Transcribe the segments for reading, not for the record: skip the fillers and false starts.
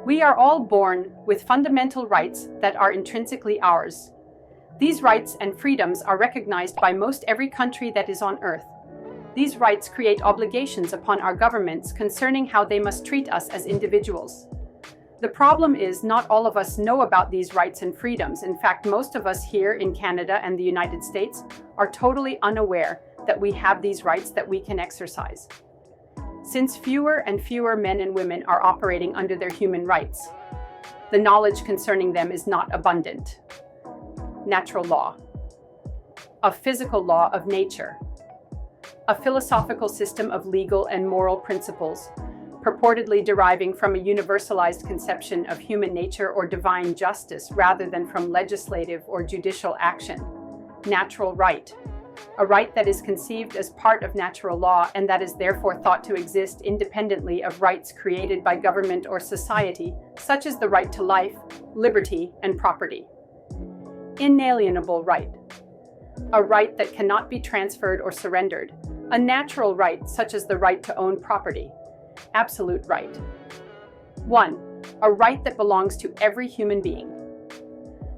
We are all born with fundamental rights that are intrinsically ours. These rights and freedoms are recognized by most every country that is on earth. These rights create obligations upon our governments concerning how they must treat us as individuals. The problem is not all of us know about these rights and freedoms. In fact, most of us here in Canada and the United States are totally unaware that we have these rights that we can exercise. Since fewer and fewer men and women are operating under their human rights, the knowledge concerning them is not abundant. Natural law, a physical law of nature, a philosophical system of legal and moral principles, purportedly deriving from a universalized conception of human nature or divine justice rather than from legislative or judicial action. Natural right, a right that is conceived as part of natural law and that is therefore thought to exist independently of rights created by government or society, such as the right to life, liberty, and property. Inalienable right, a right that cannot be transferred or surrendered. A natural right, such as the right to own property. Absolute right. 1. A right that belongs to every human being.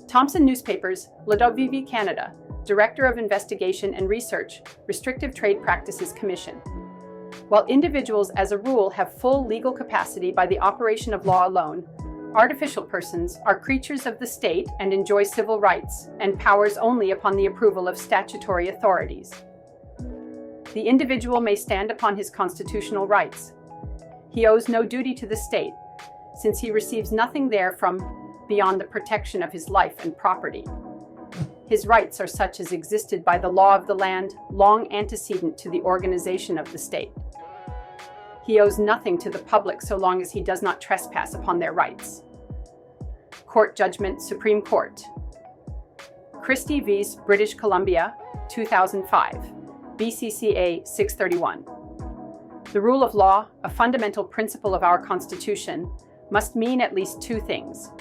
Thomson Newspapers, Ladovvivi, Canada, Director of Investigation and Research, Restrictive Trade Practices Commission. While individuals as a rule have full legal capacity by the operation of law alone, artificial persons are creatures of the state and enjoy civil rights and powers only upon the approval of statutory authorities. The individual may stand upon his constitutional rights. He owes no duty to the state, since he receives nothing therefrom beyond the protection of his life and property. His rights are such as existed by the law of the land, long antecedent to the organization of the state. He owes nothing to the public so long as he does not trespass upon their rights. Court Judgment, Supreme Court. Christie v. British Columbia, 2005. BCCA 631. The rule of law, a fundamental principle of our Constitution, must mean at least two things.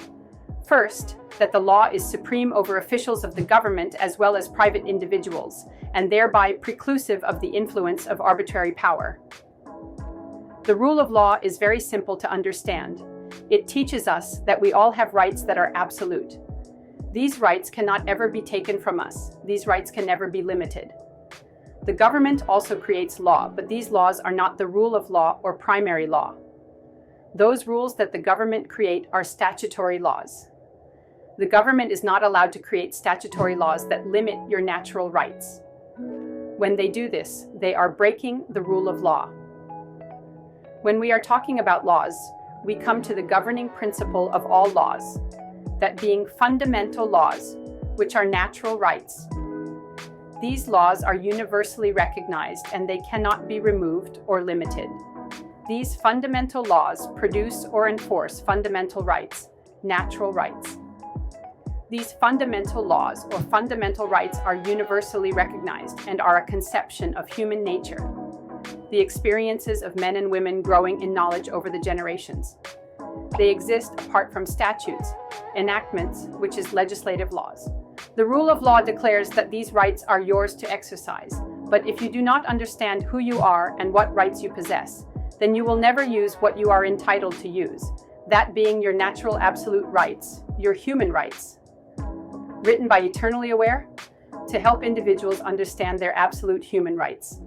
First, that the law is supreme over officials of the government as well as private individuals, and thereby preclusive of the influence of arbitrary power. The rule of law is very simple to understand. It teaches us that we all have rights that are absolute. These rights cannot ever be taken from us. These rights can never be limited. The government also creates law, but these laws are not the rule of law or primary law. Those rules that the government create are statutory laws. The government is not allowed to create statutory laws that limit your natural rights. When they do this, they are breaking the rule of law. When we are talking about laws, we come to the governing principle of all laws, that being fundamental laws, which are natural rights. These laws are universally recognized and they cannot be removed or limited. These fundamental laws produce or enforce fundamental rights, natural rights. These fundamental laws or fundamental rights are universally recognized and are a conception of human nature, the experiences of men and women growing in knowledge over the generations. They exist apart from statutes, enactments, which is legislative laws. The rule of law declares that these rights are yours to exercise, but if you do not understand who you are and what rights you possess, then you will never use what you are entitled to use, that being your natural absolute rights, your human rights. Written by Eternally Aware, to help individuals understand their absolute human rights.